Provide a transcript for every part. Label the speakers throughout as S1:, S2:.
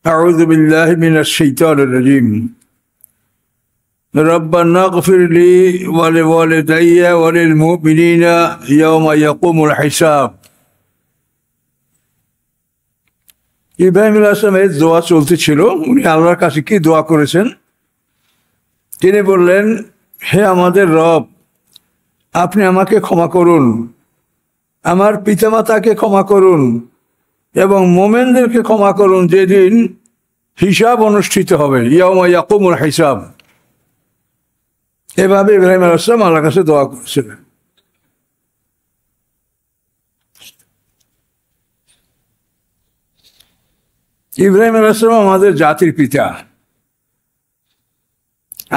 S1: أعوذ بالله من الشيطان الرجيم ربنا اغفر لي ولوالدي وللمؤمنين يوم يقوم الحساب। ইব্রাহিম আলাইহিস সালামের দোয়া চলতেছিল। উনি আল্লাহর কাছে কি দোয়া করেছেন? তিনি বললেন, হে আমাদের রব, আপনি আমাকে ক্ষমা করুন, আমার পিতামাতাকে ক্ষমা করুন এবং মোমেনদেরকে ক্ষমা করুন যেদিন হিসাব অনুষ্ঠিত হবে, ইয়াউমা ইয়াকুমুল হিসাব। এভাবে ইব্রাহিম আলাইহিস সালাম আল্লাহর কাছে দোয়া করেছিলেন। ইব্রাহিম আলাইহিস সালাম আমাদের জাতির পিতা।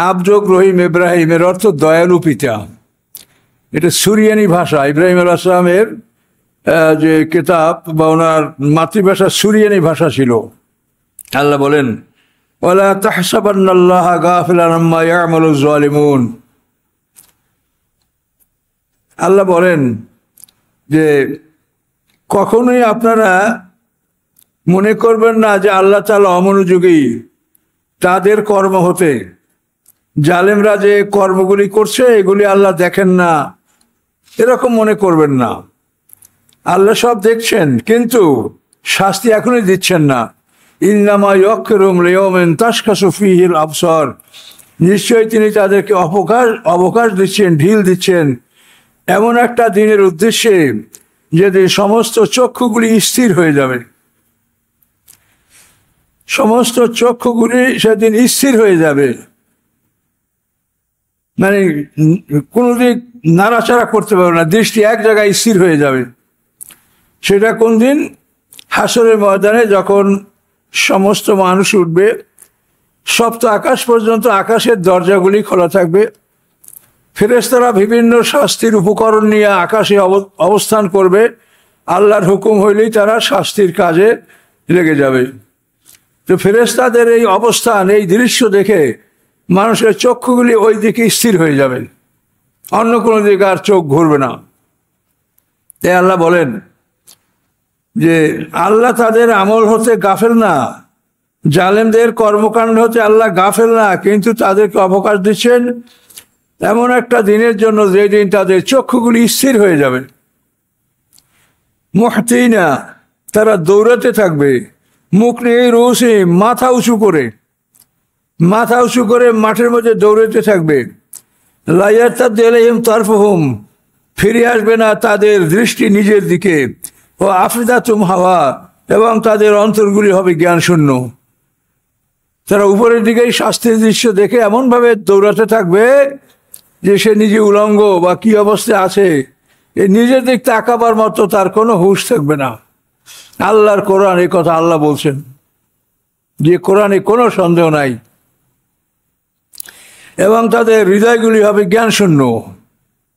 S1: আব যোগ রহিম ইব্রাহিম এর অর্থ দয়ালু পিতা। এটা সুরিয়ানি ভাষা। ইব্রাহিম আলাইহিস সালামের যে কিতাব বা ওনার মাতৃভাষা সুরিয়ানি ভাষা ছিল। আল্লাহ বলেন, ওয়ালা তাহসাবান্নাল্লাহা গাফিলান আম্মা ইয়ামালুজ জালিমুন। আল্লাহ বলেন যে কখনোই আপনারা মনে করবেন না যে আল্লাহ তাআলা অমনোযোগী তাদের কর্ম হতে। জালেমরা যে কর্মগুলি করছে এগুলি আল্লাহ দেখেন না, এরকম মনে করবেন না। আল্লাহ সব দেখছেন, কিন্তু শাস্তি এখনই দিচ্ছেন না। ইন্নামা ইয়াখিরুহুম লিয়াউমিন তাশখাসু ফীহিল আবসার। নিশ্চয়ই তিনি তাদেরকে অবকাশ দিচ্ছেন, ঢিল দিচ্ছেন এমন একটা দিনের উদ্দেশ্যে যেদিন সমস্ত চক্ষুগুলি স্থির হয়ে যাবে। সমস্ত চক্ষুগুলি সেদিন স্থির হয়ে যাবে, মানে কোনো দিক নাড়াচাড়া করতে পারবে না, দৃষ্টি এক জায়গায় স্থির হয়ে যাবে। সেটা কোন দিন? হাসরের ময়দানে, যখন সমস্ত মানুষ উঠবে, সপ্ত আকাশ পর্যন্ত আকাশের দরজাগুলি খোলা থাকবে। ফেরেশতারা বিভিন্ন শাস্তির উপকরণ নিয়ে আকাশে অবস্থান করবে। আল্লাহর হুকুম হইলেই তারা শাস্তির কাজে লেগে যাবে। তো ফেরেশতাদের এই অবস্থান, এই দৃশ্য দেখে মানুষের চক্ষুগুলি ওই দিকে স্থির হয়ে যাবে, অন্য কোনো দিকে আর চোখ ঘুরবে না। তাই আল্লাহ বলেন যে আল্লাহ তাদের আমল হতে গাফেল না, জালেমদের কর্মকাণ্ড হতে আল্লাহ গাফেল না, কিন্তু তাদেরকে অবকাশ দিচ্ছেন এমন একটা দিনের জন্য যেদিন তাদের চক্ষুগুলি স্থির হয়ে যাবে। মুহতিনা, তারা দৌড়াতে থাকবে, মুখ নিয়ে রুসি, মাথা উঁচু করে মাঠের মধ্যে দৌড়াতে থাকবে। লা ইয়ারতাদ্দু ইলাইহিম তারফুহুম, ফিরে আসবে না তাদের দৃষ্টি নিজের দিকে। ও আফিদাতুম হাওয়া, এবং তাদের অন্তরগুলি হবে জ্ঞান শূন্য। তারা উপরের দিকেই শাস্তির দৃশ্য দেখে এমনভাবে দৌড়াতে থাকবে যে সে নিজে উলঙ্গ বা কি অবস্থায় আছে এই নিজের দিক তাকাবার মতো তার কোনো হুঁশ থাকবে না। আল্লাহর কোরআন, এই কথা আল্লাহ বলছেন, যে কোরআনে কোনো সন্দেহ নাই। এবং তাদের হৃদয়গুলি হবে জ্ঞান শূন্য।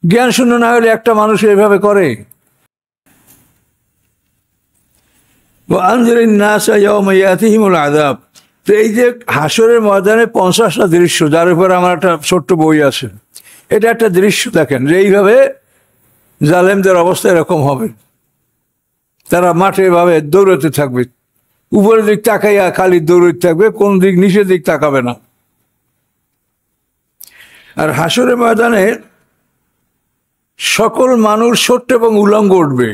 S1: জ্ঞান শূন্য না হলে একটা মানুষ এইভাবে করে। আনজিরিন নাসা ইয়াওমা ইয়াতিহিমুল আযাব। তো এই যে হাসরের ময়দানে 50টা দৃশ্য, যার উপর আমার একটা ছোট্ট বই আছে, এটা একটা দৃশ্য দেখেন যে এইভাবে জালেমদের অবস্থা এরকম হবে। তারা মাঠে ভাবে দৌড়াতে থাকবে, উপরের দিক তাকাইয়া খালি দৌড়াতে থাকবে, কোন দিক নিচের দিক তাকাবে না। আর হাসরের ময়দানে সকল মানুষ ছোট্ট এবং উলঙ্গ উঠবে,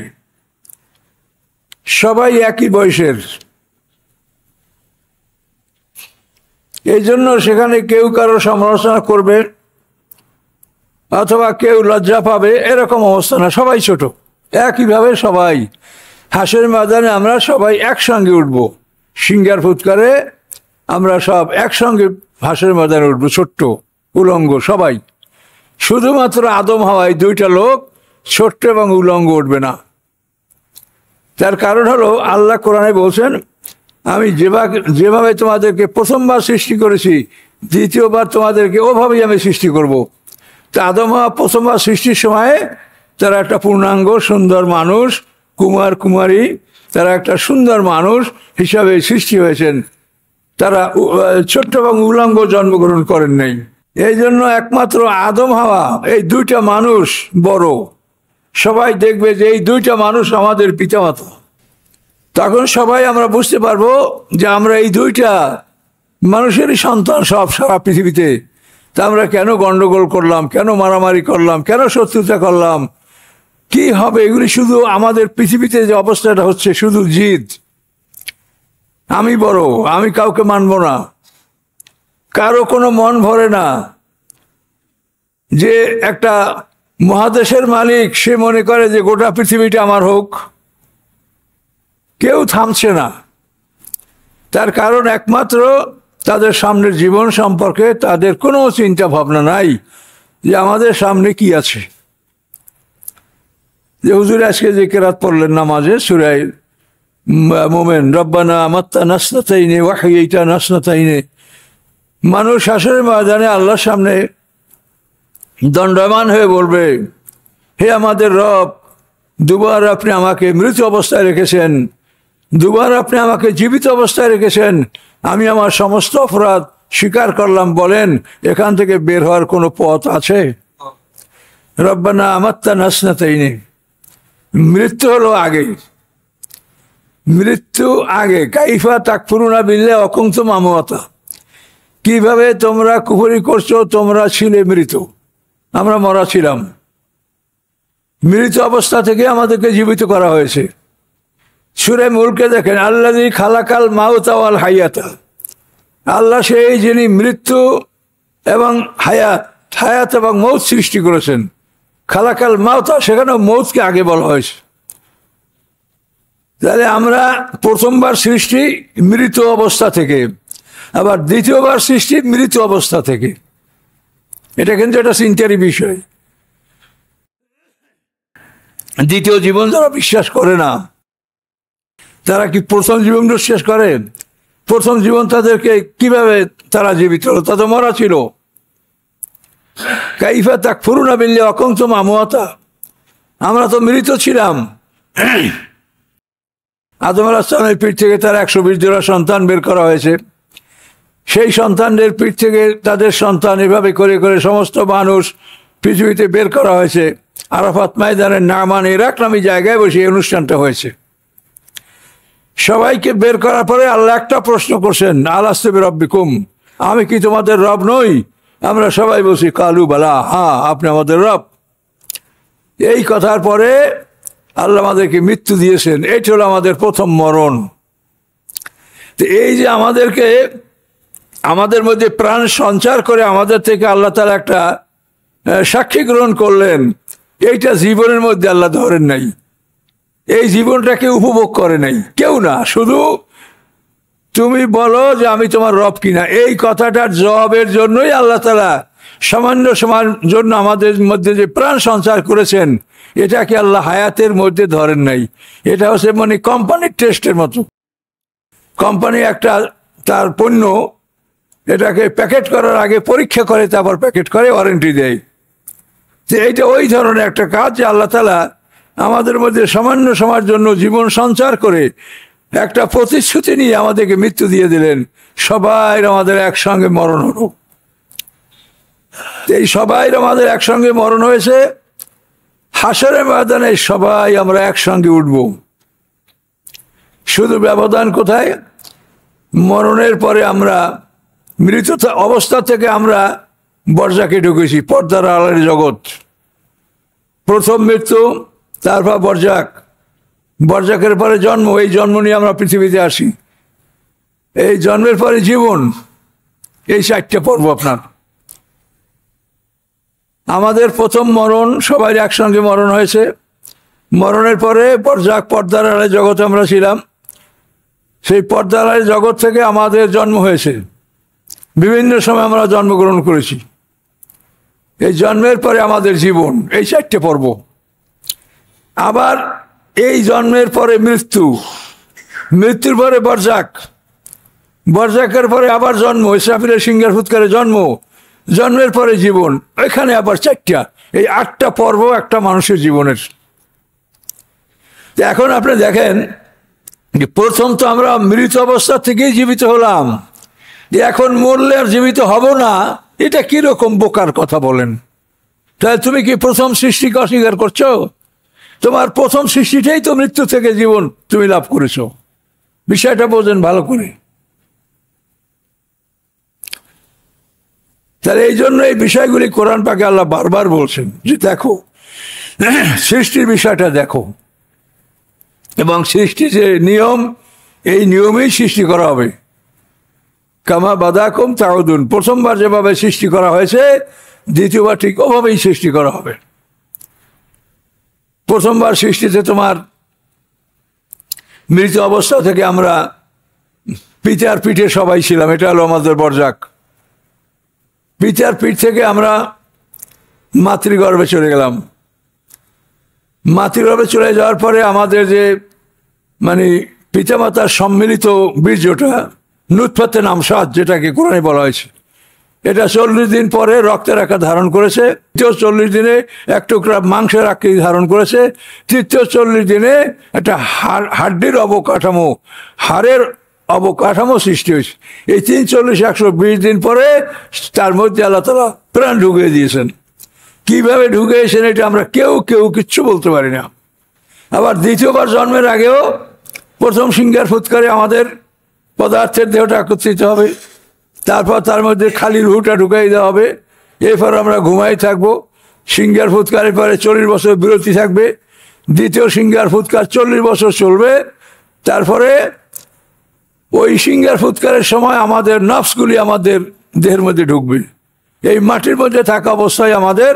S1: সবাই একই বয়সের। এই জন্য সেখানে কেউ কারো সমালোচনা করবে অথবা কেউ লজ্জা পাবে এরকম অবস্থা না, সবাই ছোট। একইভাবে সবাই হাসরের ময়দানে আমরা সবাই একসঙ্গে উঠব, সিঙ্গার ফুৎকারে আমরা সব একসঙ্গে হাসরের ময়দানে উঠবো, ছোট্ট উলঙ্গ সবাই। শুধুমাত্র আদম হাওয়ায় দুইটা লোক ছোট্ট এবং উলঙ্গ উঠবে না। তার কারণ হলো আল্লাহ কোরআনে বলছেন, আমি যেভাবে তোমাদেরকে প্রথমবার সৃষ্টি করেছি, দ্বিতীয়বার তোমাদেরকে ওভাবেই আমি সৃষ্টি করব। তা আদম হাওয়া প্রথমবার সৃষ্টির সময়ে তারা একটা পূর্ণাঙ্গ সুন্দর মানুষ, কুমার কুমারী, তারা একটা সুন্দর মানুষ হিসাবে সৃষ্টি হয়েছেন। তারা ছোট্ট এবং উলঙ্গ জন্মগ্রহণ করেন নাই। এই জন্য একমাত্র আদম হাওয়া এই দুইটা মানুষ বড়। সবাই দেখবে যে এই দুইটা মানুষ আমাদের পিতামাতা। তখন সবাই আমরা বুঝতে পারবো যে আমরা এই দুইটা মানুষেরই সন্তান সব সারা পৃথিবীতে। তা আমরা কেন গন্ডগোল করলাম, কেন মারামারি করলাম, কেন শত্রুতা করলাম, কি হবে? এগুলি শুধু আমাদের পৃথিবীতে যে অবস্থাটা হচ্ছে শুধু জিদ, আমি বড়, আমি কাউকে মানব না, কারো কোনো মন ভরে না। যে একটা মহাদেশের মালিক সে মনে করে যে গোটা পৃথিবীটা আমার হোক, কেউ থামছে না। তার কারণ একমাত্র তাদের সামনের জীবন সম্পর্কে তাদের কোনো চিন্তা ভাবনা নাই যে আমাদের সামনে কি আছে। যে হুজুর আজকে যে কেরাত পড়লেন নামাজে সূরা মুমিন, রব্বানা আমাত্তানা নাসনাতাইনি ওয়া হাইয়াইতানা নাসনাতাইনি, মানুষ হাসরের ময়দানে আল্লাহর সামনে দণ্ডায়মান হয়ে বলবে, হে আমাদের রব, দুবার আপনি আমাকে মৃত অবস্থায় রেখেছেন, দুবার আপনি আমাকে জীবিত অবস্থায় রেখেছেন, আমি আমার সমস্ত অপরাধ স্বীকার করলাম, বলেন এখান থেকে বের হওয়ার কোনো পথ আছে? রব্বানা আমাত্তানা নাসনাতাইনি, মৃত্যু হলো আগে, মৃত্যু আগে। কাইফা তাকফুরুনা বিল্লাহি ওয়া কুনতুম আমওয়াতা, কিভাবে তোমরা কুফরি করছো, তোমরা ছিলে মৃত, আমরা মরা ছিলাম, মৃত অবস্থা থেকে আমাদেরকে জীবিত করা হয়েছে। সূরা মুলকে দেখেন, আল্লাযী খালাকাল মাউতা ওয়াল হায়াতা, আল্লাহ সেই যিনি মৃত্যু এবং হায়াত এবং মৌত সৃষ্টি করেছেন। খালাকাল মাউতা, সেখানেও মৌতকে আগে বলা হয়েছে। তাহলে আমরা প্রথমবার সৃষ্টি মৃত অবস্থা থেকে, আবার দ্বিতীয়বার সৃষ্টি মৃত অবস্থা থেকে। এটা কিন্তু একটা চিন্তারই বিষয়। দ্বিতীয় জীবন যারা বিশ্বাস করে না, তারা কি প্রথম জীবন বিশ্বাস করে? প্রথম জীবন তাদেরকে কিভাবে তারা জীবিত হলো? তা তো মরা ছিল। কাইফা তাকফুরুনা বিল্লাহি ওয়া কুনতুম আমওয়াতা, আমরা তো মৃত ছিলাম। আদম আলাইহিস সালামের পিঠ থেকে তার 120 জোড়া সন্তান বের করা হয়েছে। সেই সন্তানদের পিঠ থেকে তাদের সন্তান, এভাবে করে করে সমস্ত মানুষ পৃথিবীতে বের করা হয়েছে। আরাফাত ময়দানের নামান ইরাক নামী জায়গায় বসে এই অনুষ্ঠানটা হয়েছে। সবাইকে বের করার পরে আল্লাহ একটা প্রশ্ন করছেন, আলাস্তু বিরাব্বিকুম, আমি কি তোমাদের রব নই? আমরা সবাই বলছি কালু বালা, হ্যাঁ আপনি আমাদের রব। এই কথার পরে আল্লাহ আমাদেরকে মৃত্যু দিয়েছেন। এটি হলো আমাদের প্রথম মরণ। তো এই যে আমাদেরকে, আমাদের মধ্যে প্রাণ সঞ্চার করে আমাদের থেকে আল্লাহ তাআলা একটা সাক্ষী গ্রহণ করলেন, এইটা জীবনের মধ্যে আল্লাহ ধরেন নাই। এই জীবনটাকে উপভোগ করে নাই কেউ না। শুধু তুমি বলো যে আমি তোমার রব কিনা, এই কথাটার জবাবের জন্যই আল্লাহ তাআলা সামান্য সময়ের জন্য আমাদের মধ্যে যে প্রাণ সঞ্চার করেছেন, এটাকে আল্লাহ হায়াতের মধ্যে ধরেন নাই। এটা হচ্ছে মানে কোম্পানির টেস্টের মতো। কোম্পানি একটা তার পণ্য, এটাকে প্যাকেট করার আগে পরীক্ষা করে, তারপর প্যাকেট করে, ওয়ারেন্টি দেয়। তো এইটা ওই ধরনের একটা কাজ যে আল্লাহ তাআলা আমাদের মধ্যে সামান্য সময়ের জন্য জীবন সঞ্চার করে একটা প্রতিশ্রুতি নিয়ে আমাদেরকে মৃত্যু দিয়ে দিলেন। সবাই আমাদের একসঙ্গে মরণ হলো। এই সবাই আমাদের একসঙ্গে মরণ হয়েছে। হাসরের ময়দানে সবাই আমরা একসঙ্গে উঠব। শুধু ব্যবধান কোথায়? মরণের পরে আমরা মৃত অবস্থা থেকে আমরা বরজাকে ঢুকেছি, পর্দার আড়ালের জগৎ। প্রথম মৃত্যু, তারপর বরজাক, বরজাকের পরে জন্ম। এই জন্ম নিয়ে আমরা পৃথিবীতে আসি। এই জন্মের পরে জীবন, এই 4টে পর্ব আপনার। আমাদের প্রথম মরণ, সবাই একসঙ্গে মরণ হয়েছে। মরণের পরে বরজাক, পর্দার আড়ালের জগতে আমরা ছিলাম। সেই পর্দার আড়ালের জগৎ থেকে আমাদের জন্ম হয়েছে। বিভিন্ন সময় আমরা জন্মগ্রহণ করেছি। এই জন্মের পরে আমাদের জীবন, এই 4টে পর্ব। আবার এই জন্মের পরে মৃত্যু, মৃত্যুর পরে বরজাক, বরজাকের পরে আবার জন্ম, ইসরাফিলের সিংহার ফুৎকারে জন্ম, জন্মের পরে জীবন। এখানে আবার 4টা, এই 8টা পর্ব একটা মানুষের জীবনের। এখন আপনি দেখেন যে প্রথম তো আমরা মৃত অবস্থা থেকেই জীবিত হলাম, এখন মরলে আর জীবিত হব না, এটা কিরকম বোকার কথা বলেন? তাহলে তুমি কি প্রথম সৃষ্টিকে অস্বীকার করছো? তোমার প্রথম সৃষ্টিটাই তো মৃত্যু থেকে জীবন তুমি লাভ করেছো। বিষয়টা বোঝেন ভালো করে। তাহলে এই জন্য এই বিষয়গুলি কোরআন পাকে আল্লাহ বারবার বলছেন যে দেখো সৃষ্টির বিষয়টা দেখো, এবং সৃষ্টি যে নিয়ম, এই নিয়মেই সৃষ্টি করা হবে। কামা বাদাকুম তাউদুন, প্রথমবার যেভাবে সৃষ্টি করা হয়েছে দ্বিতীয়বার ঠিক ওভাবেই সৃষ্টি করা হবে। প্রথমবার সৃষ্টিতে তোমার মৃত অবস্থা থেকে আমরা পিতার পিঠে সবাই ছিলাম, এটা হলো আমাদের বরজাক। পিতার পিঠ থেকে আমরা মাতৃগর্ভে চলে গেলাম। মাতৃগর্ভে চলে যাওয়ার পরে আমাদের যে মানে পিতামাতার সম্মিলিত বীর্যটা নুতফাতে নামসাদ, যেটাকে কোরআনে বলা হয়েছে, এটা 40 দিন পরে রক্তের আকার ধারণ করেছে। দ্বিতীয় 40 দিনে এক টুকরা মাংসের আকৃতি ধারণ করেছে। তৃতীয় 40 দিনে একটা হাড্ডির অবকাঠামো, হাড়ের অবকাঠামো সৃষ্টি হয়েছে। এই 340-120 দিন পরে তার মধ্যে আল্লাহ তাআলা প্রাণ ঢুকিয়ে দিয়েছেন। কিভাবে ঢুকিয়েছেন এটা আমরা কেউ কিচ্ছু বলতে পারি না। আবার দ্বিতীয়বার জন্মের আগেও প্রথম সিঙ্গার ফুৎকারে আমাদের পদার্থের দেহটা একত্রিত হবে, তারপর তার মধ্যে খালি রুহটা ঢুকাই দেওয়া হবে। এরপর আমরা ঘুমাই থাকবো। সিঙ্গার ফুৎকারের পরে 40 বছর বিরতি থাকবে। দ্বিতীয় সিঙ্গার ফুৎকার 40 বছর চলবে। তারপরে ওই সিঙ্গার ফুৎকারের সময় আমাদের নফসগুলি আমাদের দেহের মধ্যে ঢুকবে। এই মাটির মধ্যে থাকা অবস্থায় আমাদের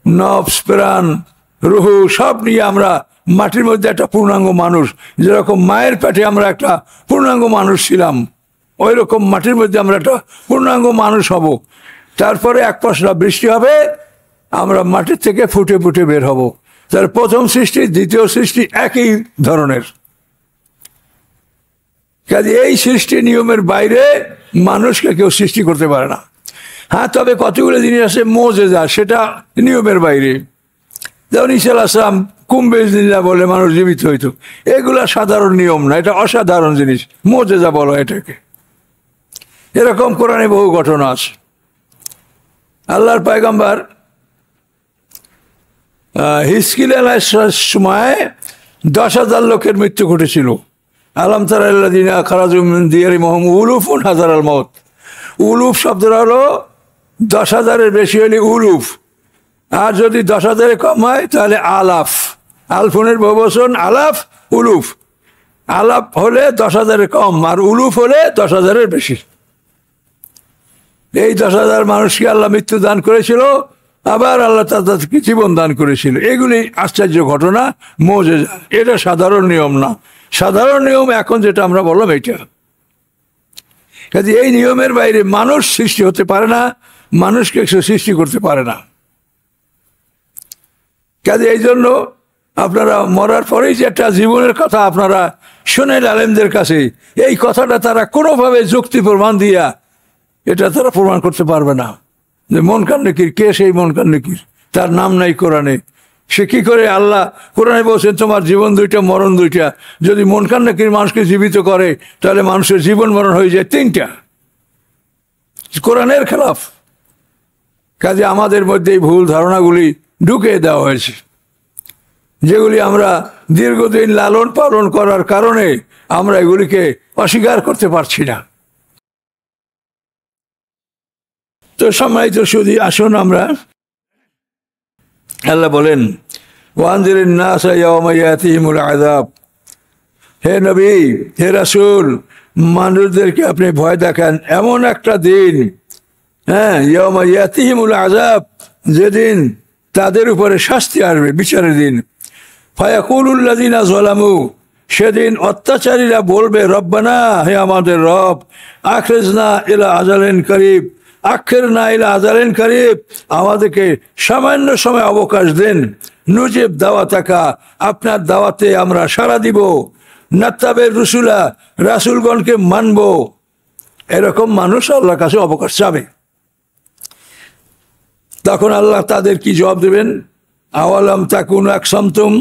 S1: নফস, প্রাণ, রুহু সব নিয়ে আমরা মাটির মধ্যে একটা পূর্ণাঙ্গ মানুষ, যেরকম মায়ের পেটে আমরা একটা পূর্ণাঙ্গ মানুষ ছিলাম, ওই রকম মাটির মধ্যে আমরা একটা পূর্ণাঙ্গ মানুষ হব। তারপরে এক পশলা বৃষ্টি হবে, আমরা মাটির থেকে ফুটে ফুটে বের হব। তার প্রথম সৃষ্টি দ্বিতীয় সৃষ্টি একই ধরনের। কাজে এই সৃষ্টি নিয়মের বাইরে মানুষকে কেউ সৃষ্টি করতে পারে না। হ্যাঁ, তবে কতগুলো জিনিস আছে মোজেজা, সেটা নিয়মের বাইরে। যেমন ঈসা আলাইহিস সালাম কুম্ভেজিল্লা বলে মানুষ জীবিত হইতো, এগুলা সাধারণ নিয়ম না, এটা অসাধারণ জিনিস, মোজেজা বলা এটাকে। এরকম কোরআনে বহু ঘটনা আছে। আল্লাহর পয়গম্বর হিজকিল আলাইহিস সময় 10,000 লোকের মৃত্যু ঘটেছিল। আলাম তারা আল্লাযীনা খারাজু মিন দিয়ারিহিম উলুফুন হাযারাল মাউত। উলুফ শব্দটা হলো 10,000-এর বেশি হলে উলুফ, আর যদি 10,000-এর কম হয় তাহলে আলাফ। আলফুনের বহুবচন আলাফ, উলুফ। আলাফ হলে 10,000-এর কম, আর উলুফ হলে 10,000-এর বেশি। এই 10,000 মানুষকে আল্লাহ মৃত্যু দান করেছিল, আবার আল্লাহ তাদেরকে জীবন দান করেছিল। এগুলি আশ্চর্য ঘটনা, মুজিজা। এটা সাধারণ নিয়ম না। সাধারণ নিয়ম এখন যেটা আমরা বললাম এটা। কাজে এই নিয়মের বাইরে মানুষ সৃষ্টি হতে পারে না, মানুষকে সৃষ্টি করতে পারে না। কাজে এই জন্য আপনারা মরার পরেই যে একটা জীবনের কথা আপনারা শোনেন আলেমদের কাছে, এই কথাটা তারা কোনোভাবে যুক্তি প্রমাণ দিয়া এটা তারা প্রমাণ করতে পারবে না। যে মুনকার নাকির কে, সেই মুনকার নাকির, তার নাম নাই কোরআনে। সে কি করে? আল্লাহ কোরআনে বলছেন তোমার জীবন দুইটা, মরণ দুইটা। যদি মুনকার নাকির মানুষকে জীবিত করে তাহলে মানুষের জীবন মরণ হয়ে যায় 3টা। কোরআনের খেলাফ। কাজে আমাদের মধ্যে এই ভুল ধারণাগুলি ঢুকিয়ে দেওয়া হয়েছে, যেগুলি আমরা দীর্ঘদিন লালন পালন করার কারণে আমরা এগুলিকে অস্বীকার করতে পারছি না। তো সম্মানিত সুধী, আসুন আমরা, আল্লাহ বলেন ওয়ানজিরিন নাস ইয়াওমা ইয়াতিহিমুল আযাব। হে নবী, হে রাসূল, মানুষদেরকে আপনি ভয় দেখান এমন একটা দিন, হ্যাঁ, ইয়াওমা ইয়াতিহিমুল আযাব, যেদিন তাদের উপরে শাস্তি আসবে, বিচারের দিন। ফায়াকুলুল্লাযিনা যালামু, সেদিন অত্যাচারীরা বলবে রব্বানা, হে আমাদের রব, আখরিজনা ইলা আজালিন করিব, আখিরনা ইলা আজালিন করিব, আমাদেরকে সামান্য সময় অবকাশ দেন। নুজিব দাওয়াতাকা, আপনার দাওয়াতে আমরা সাড়া দিব। নাত্তাবির রুসুলা, রাসূলগণকে মানব। এরকম মানুষ আল্লাহর কাছে অবকাশ চাবে। তখন আল্লাহ তাদের কি জবাব দেবেন? আওয়ালাম তাকুনু আকসামতুম,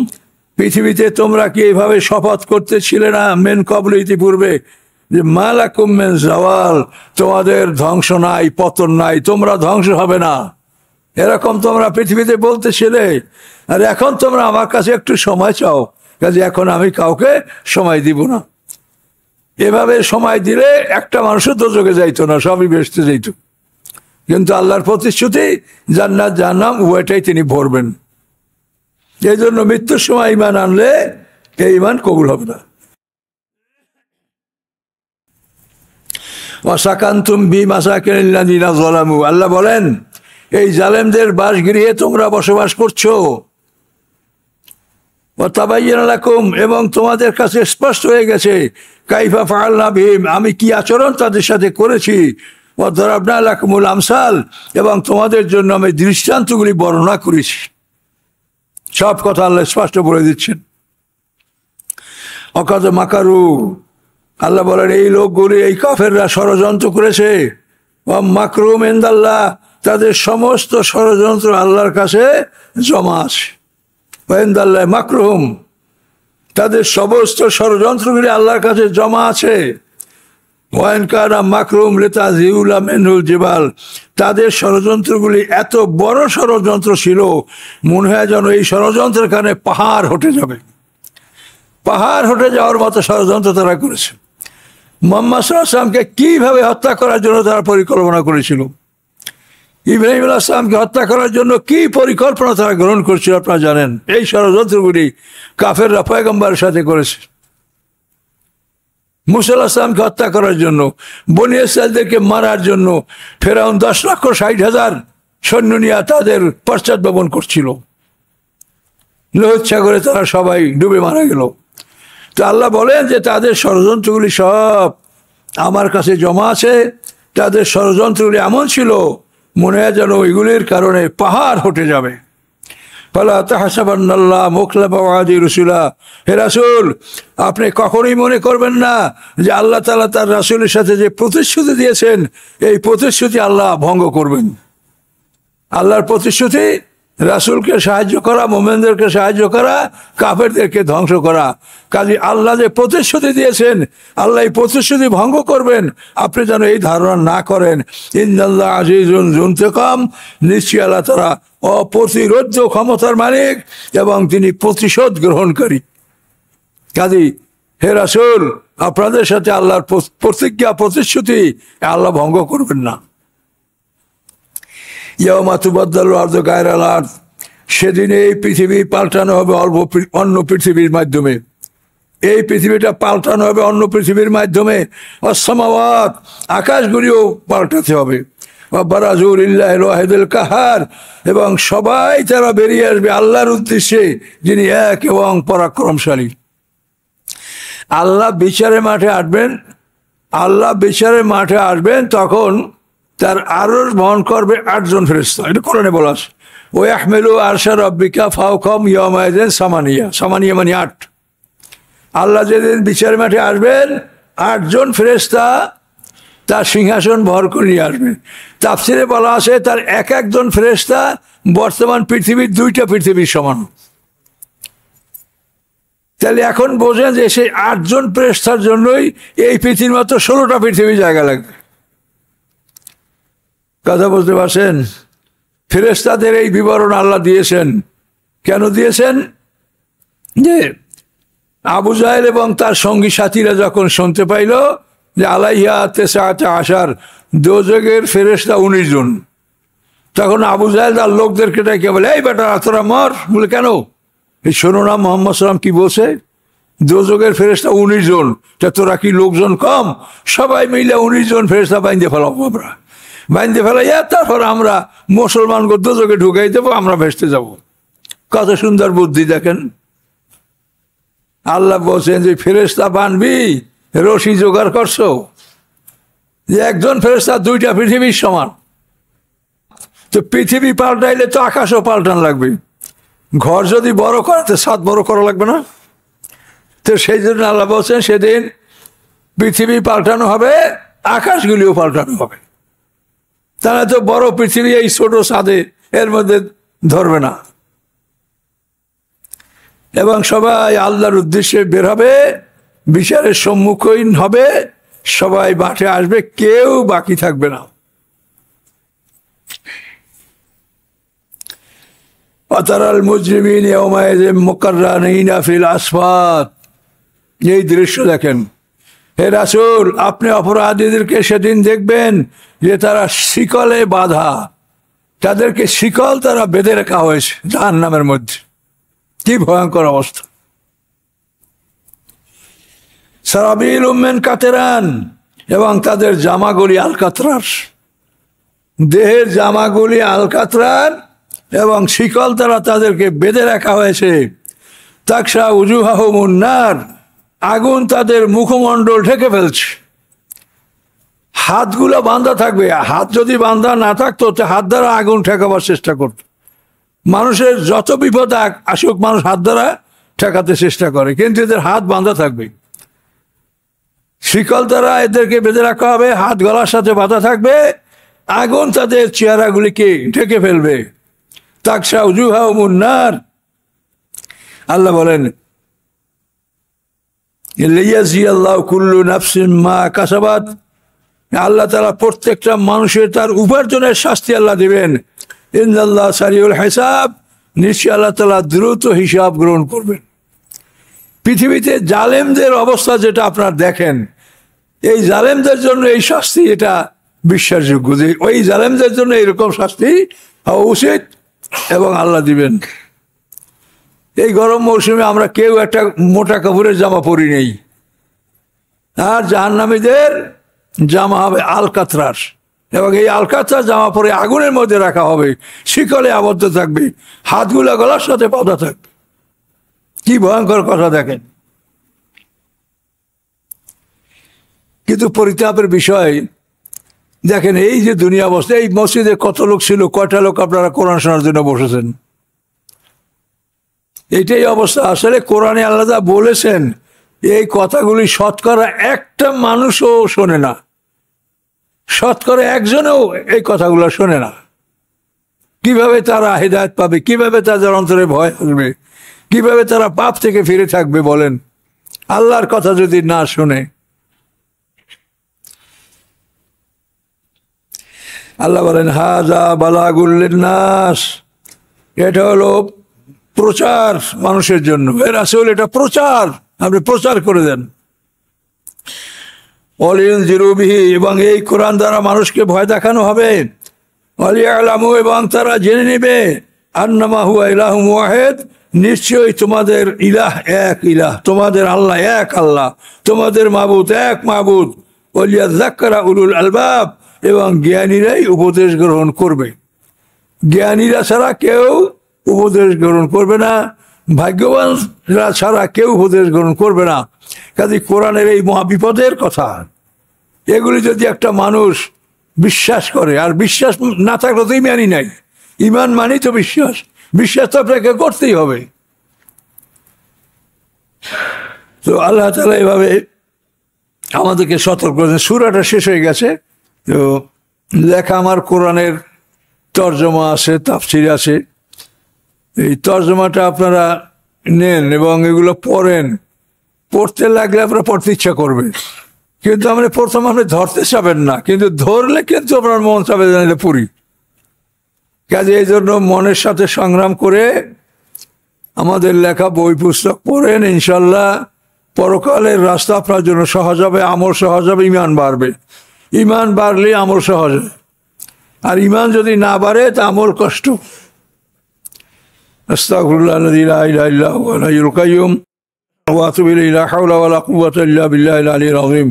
S1: পৃথিবীতে তোমরা কি এইভাবে শপথ করতেছিলে না মেন কবল, ইতিপূর্বে, যে মালাকুম মিন জাওয়াল, তোমাদের ধ্বংস নাই, পতন নাই, তোমরা ধ্বংস হবে না। এরকম তোমরা পৃথিবীতে বলতেছিলে, আর এখন তোমরা আমার কাছে একটু সময় চাও। কাজে এখন আমি কাউকে সময় দিব না। এভাবে সময় দিলে একটা মানুষও দোজখে যাইতো না, সবই বেহেশতে যাইত। কিন্তু আল্লাহর প্রতিশ্রুতি জান্নাত জাহান্নাম উভয়টাই তিনি ভরবেন। এই জন্য মৃত্যুর সময় ঈমান আনলে এই ঈমান কবুল হবে না। ওয়াসাকান্তুম বিমাসাকিনিল্লাযিনা যালামু, আল্লাহ বলেন এই জালেমদের বাসগৃহে তোমরা বসবাস করছো। ওয়াতাবায়্যানা লাকুম, এবং তোমাদের কাছে স্পষ্ট হয়ে গেছে কাইফা ফাআলনা বিহিম, আমি কি আচরণ তাদের সাথে করেছি। ওয়াদরাবনা লাকুমুল আমসাল, এবং তোমাদের জন্য আমি দৃষ্টান্তগুলি বর্ণনা করেছি। সব কথা আল্লাহ স্পষ্ট বলে দিচ্ছেন। অকাদ মাকারু, আল্লাহ বলেন এই লোকগুলি, এই কাফেররা ষড়যন্ত্র করেছে। মাকরুম ইনদাল্লাহ, তাদের সমস্ত ষড়যন্ত্র আল্লাহর কাছে জমা আছে। ইনদাল্লাহ মাকরুম, তাদের সমস্ত ষড়যন্ত্রগুলি আল্লাহর কাছে জমা আছে। ওয়াইন কানা মাকরুম লিতাযিউলা মিনহুল জিবাল, তাদের ষড়যন্ত্রগুলি এত বড় ষড়যন্ত্র ছিল, মনে হয় যেন এই ষড়যন্ত্রের কারণে পাহাড় হটে যাবে। পাহাড় হটে যাওয়ার মতো ষড়যন্ত্র তারা করেছে। মুহাম্মদ সাল্লাল্লাহু আলাইহি ওয়াসাল্লামকে কিভাবে হত্যা করার জন্য তারা পরিকল্পনা করেছিল, ইব্রাহিম আলাইহিস সালামকে হত্যা করার জন্য কি পরিকল্পনা তারা গ্রহণ করছিল আপনারা জানেন। এই ষড়যন্ত্রগুলি কাফেররা পয়গম্বরের সাথে করেছে। মুসা আলাইহিস সালামকে হত্যা করার জন্য, বনী ইসরাঈলদেরকে মারার জন্য ফেরাউন 10,60,000 সৈন্য নিয়ে তাদের পশ্চাৎপদ করছিল। লোহিত সাগরে তারা সবাই ডুবে মারা গেল। তো আল্লাহ বলেন যে তাদের ষড়যন্ত্রগুলি সব আমার কাছে জমা আছে। তাদের ষড়যন্ত্রগুলি এমন ছিল, মনে হয় যেন ওইগুলির কারণে পাহাড় হটে যাবে। ফালা তাহসাবান্নাল্লাহ মুখলাফা ওয়াদি রাসূলা, হে রাসূল আপনি কখনোই মনে করবেন না যে আল্লাহ তাআলা তার রাসূলের সাথে যে প্রতিশ্রুতি দিয়েছেন এই প্রতিশ্রুতি আল্লাহ ভঙ্গ করবেন। আল্লাহর প্রতিশ্রুতি রাসূলকে সাহায্য করা, মুমিনদেরকে সাহায্য করা, কাফেরদেরকে ধ্বংস করা। কাজে আল্লাহ যে প্রতিশ্রুতি দিয়েছেন আল্লাহ এই প্রতিশ্রুতি ভঙ্গ করবেন, আপনি যেন এই ধারণা না করেন। ইন্নাল্লাহ আজিজুন যু ইন্তিকাম, নিশ্চয়ই আল্লাহ তাআলা অপ্রতিরোধ্য ক্ষমতার মালিক এবং তিনি প্রতিশোধ গ্রহণকারী। কাজে হে রাসূল আপনাদের সাথে আল্লাহর প্রতিজ্ঞা প্রতিশ্রুতি আল্লাহ ভঙ্গ করবেন না। ইয়াওমা তুবাদদালু আরদু গায়রাল আরদ, সেদিন এই পৃথিবী পাল্টানো হবে অন্য পৃথিবীর মাধ্যমে। এই পৃথিবীটা পাল্টানো হবে অন্য পৃথিবীর মাধ্যমে। ওয়াস-সামাওয়াত, আকাশগুলিও পাল্টাতে হবে। ওয়া বারাজু লিল্লাহিল ওয়াহিদিল কাহার, এবং সবাই তারা বেরিয়ে আসবে আল্লাহর উদ্দেশ্যে যিনি এক এবং পরাক্রমশালী। আল্লাহ বিচারের মাঠে আসবেন, আল্লাহ বিচারের মাঠে আসবেন, তখন তার আরশ বহন করবে 8 জন ফেরেশতা। এটা কোরআনে বলা আছে। ওয়া ইয়াহমিলু আরশা রাব্বিকা ফাওকাহুম ইয়াওমাইযিন সামানিয়া, সামানিয়া মানে 8। আল্লাহ যেদিন বিচারের মাঠে আসবেন 8 জন ফেরেশতা তার সিংহাসন ভর করে নিয়ে আসবে। তাফসিরে বলা আছে তার এক একজন ফেরেশতা বর্তমান পৃথিবীর 2টা পৃথিবীর সমান। তাহলে এখন বোঝেন যে সেই 8 জন ফেরেশতার জন্যই এই পৃথিবীর মতো 16টা পৃথিবীর জায়গা লাগবে। কথা বলতে পারছেন? ফেরেশতাদের এই বিবরণ আল্লাহ দিয়েছেন। কেন দিয়েছেন? যে আবু জাহেল এবং তার সঙ্গী সাথীরা যখন শুনতে পাইল যে আলাইহা তেসাআতা আশার, দোজখের ফেরেশতা 19 জন, তখন আবু জাহেল তার লোকদেরকে ডেকে বলে, এই বেটা তোরা মর। বলে কেন? এই শোনো না মুহাম্মদ সাল্লাল্লাহু আলাইহি ওয়াসাল্লাম কি বলছে, দোজখের ফেরেশতা 19 জন, তা তোরা কি লোকজন কম? সবাই মিলে 19 জন ফেরেশতা বাইন্ধে ফেলাবো, আমরা বাইন্ধে ফেলাইয়া তারপর আমরা মুসলমানকে দোজখে ঢুকাই দেবো, আমরা ভেস্তে যাব। কত সুন্দর বুদ্ধি দেখেন। আল্লাহ বলছেন যে ফেরেশতা বানবি, রশি জোগাড় করছো, যে একজন ফেরেশতা 2টা পৃথিবীর সমান। তো পৃথিবী পাল্টাইলে তো আকাশও পাল্টান লাগবে। ঘর যদি বড় করে তো ছাদ বড় করা লাগবে না? তো সেই জন্য আল্লাহ বলছেন সেদিন পৃথিবী পাল্টানো হবে, আকাশগুলিও পাল্টানো হবে। তাহলে তো বড় পৃথিবী এই ছোট ছাদে এর মধ্যে ধরবে না। এবং সবাই আল্লাহর উদ্দেশ্যে বের হবে, বিচারের সম্মুখীন হবে, সবাই মাঠে আসবে, কেউ বাকি থাকবে না। ওয়াতারাল মুজরিমিন ইয়াওমাইযিন মুকাররানিনা ফিল আসফাত, এই দৃশ্য দেখেন। হে রাসূল, আপনি অপরাধীদেরকে সেদিন দেখবেন যে তারা শিকলে বাঁধা, তাদেরকে শিকল তারা বেঁধে রাখা হয়েছে জাহান্নামের মধ্যে। কি ভয়ঙ্কর অবস্থা! সারাবিল উম্মেন কাতেরান, এবং তাদের জামাগুলি আলকাতরার, দেহের জামাগুলি আলকাতরার এবং শিকল দ্বারা তাদেরকে বেঁধে রাখা হয়েছে। তাকশা উজুহাহুমুন নার, আগুন তাদের মুখমণ্ডল ঢেকে ফেলছে। হাতগুলো বাঁধা থাকবে, হাত যদি বাঁধা না থাকতো তো হাত দ্বারা আগুন ঠেকাবার চেষ্টা করত। মানুষের যত বিপদ আসুক মানুষ হাত দ্বারা ঠেকাতে চেষ্টা করে, কিন্তু এদের হাত বাঁধা থাকবে, শিকল দ্বারা এদেরকে বেঁধে রাখা হবে, হাত গলার সাথে বাঁধা থাকবে, আগুন তাদের চেহারাগুলিকে ঢেকে ফেলবে। তাকশা উজুহাহুমুন নার, আল্লাহ বলেন লিয়াজিয়াল্লাহু কুল্লু নাফসিন মা কাসাবাত, আল্লাহ তাআলা প্রত্যেকটা মানুষের তার উপার্জনের শাস্তি আল্লাহ দিবেন। ইন্নাল্লাহ সারিউল হিসাব, নিশ্চয়ই আল্লাহ তাআলা দ্রুত হিসাব গ্রহণ করবেন। পৃথিবীতে জালেমদের অবস্থা যেটা আপনারা দেখেন, এই জালেমদের জন্য এই শাস্তি এটা বিশ্বাসযোগ্য যে ওই জালেমদের জন্য এরকম শাস্তি হওয়া উচিত এবং আল্লাহ দিবেন। এই গরম মৌসুমে আমরা কেউ একটা মোটা কাপড়ের জামা পরি নেই, আর জাহান্নামীদের জামা হবে আলকাতরার, এবং এই আলকাতরার জামা পরে আগুনের মধ্যে রাখা হবে, শিকলে আবদ্ধ থাকবে, হাতগুলা গলার সাথে বাঁধা থাকবে। কি ভয়ঙ্কর কথা দেখেন! কিন্তু পরিতাপের বিষয় দেখেন, এই যে দুনিয়া অবস্থা, এই মসজিদে কত লোক ছিল, কয়টা লোক আপনারা কোরআন শোনার জন্য বসেছেন? এইটাই অবস্থা। আসলে কোরআনে আল্লাহ যা বলেছেন এই কথাগুলি শতকরা একটা মানুষও শোনে না, শতকরা একজনও এই কথাগুলো শোনে না। কিভাবে তারা হিদায়াত পাবে, কিভাবে তাদের অন্তরে ভয় আসবে, কিভাবে তারা পাপ থেকে ফিরে থাকবে বলেন, আল্লাহর কথা যদি না শুনে? আল্লাহ বলেন হাযা বালাগুল লিন্নাস, এটা হলো প্রচার মানুষের জন্য। এর আসলে এটা প্রচার, আপনি প্রচার করে দেন। ওয়ালিউনজিরু বিহি, এবং এই কোরআন দ্বারা মানুষকে ভয় দেখানো হবে। ওয়ালিয়ালামু, এবং তারা জেনে নেবে আন্নামা হুয়া ইলাহুম ওয়াহিদ, নিশ্চয়ই তোমাদের ইলাহ এক ইলাহ, তোমাদের আল্লাহ এক আল্লাহ, তোমাদের মাবুদ এক মাবুদ। ওয়ালিয়াযাক্কারা উলুল আলবাব, এবং জ্ঞানীরাই উপদেশ গ্রহণ করবে। জ্ঞানীরা ছাড়া কেউ উপদেশ গ্রহণ করবে না, ভাগ্যবানরা ছাড়া কেউ উপদেশ গ্রহণ করবে না। কাজে কোরআনের এই মহাবিপদের কথা, এগুলি যদি একটা মানুষ বিশ্বাস করে, আর বিশ্বাস না থাকলে তো ইমানই নাই। ইমান মানেই তো বিশ্বাস, বিশ্বাস তো আপনাকে করতেই হবে। তো আল্লাহ তাআলা এভাবে আমাদেরকে সতর্ক করেছেন। সূরাটা শেষ হয়ে গেছে, তো লেখা আমার কোরআনের তর্জমা আছে, তাফসীর আছে। এই তর্জমাটা আপনারা নেন এবং এগুলো পড়েন, পড়তে লাগলে আপনারা পড়তে ইচ্ছা করবে, কিন্তু আপনি প্রথম আপনি ধরতে চাবেন না, কিন্তু ধরলে কিন্তু আপনার মন চাবে জানিলে পড়ি। কাজে এই জন্য মনের সাথে সংগ্রাম করে আমাদের লেখা বই পুস্তক পড়েন, ইনশাল্লাহ পরকালের রাস্তা আপনার জন্য সহজ হবে, আমল সহজ হবে, ইমান বাড়বে। ইমান বাড়লে আমল সহজ হয়, আর ইমান যদি না বাড়ে তা আমল কষ্ট। আস্তাগফিরুল্লাহাল্লাযী লা ইলাহা ইল্লা হুয়াল হাইয়ুল কাইয়্যুম ওয়া আতুবু ইলাইহি, লা হাওলা ওয়া লা কুওয়াতা ইল্লা বিল্লাহিল আলিয়্যিল আযীম।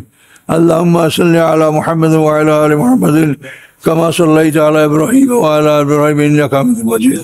S1: আল্লাহুম্মা সাল্লি আলা মুহাম্মাদ ওয়া আলা আলি মুহাম্মাদ কামা সাল্লাইতা আলা ইব্রাহিম ওয়া আলা ইব্রাহিম ইন্নাকা হামিদুম মাজিদ।